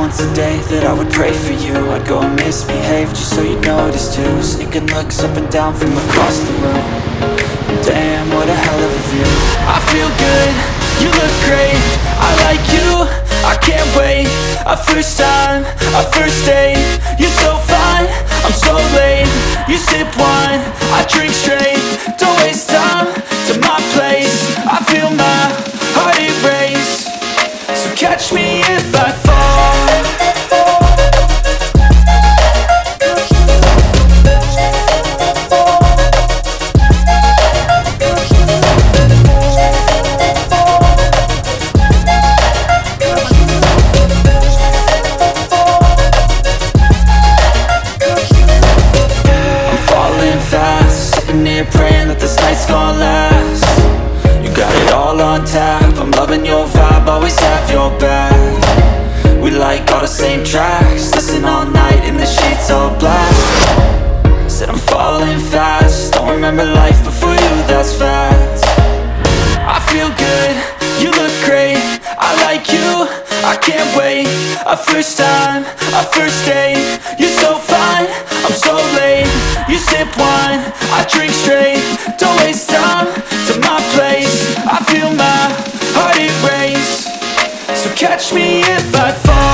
once a day that I would pray for you. I'd go and misbehave just so you'd notice too. Sneaking looks up and down from across the room. Damn, what a hell of a view. I feel good, you look great, I like you, I can't wait. A first time, a first date. You're so fine, I'm so late. You sip wine, I drink straight. Don't waste time to my place. I feel my heart erase. So catch me if I fall. Praying that this night's gonna last. You got it all on tap, I'm loving your vibe, always have your back. We like all the same tracks, listen all night in the sheets all blast. Said I'm falling fast, don't remember life before you, that's fact. I feel good, you look great, I like you, I can't wait. A first time, a first date. You're so fine, I'm so late. You sip wine, I drink straight. Don't waste time to my place. I feel my heart erase. So catch me if I fall.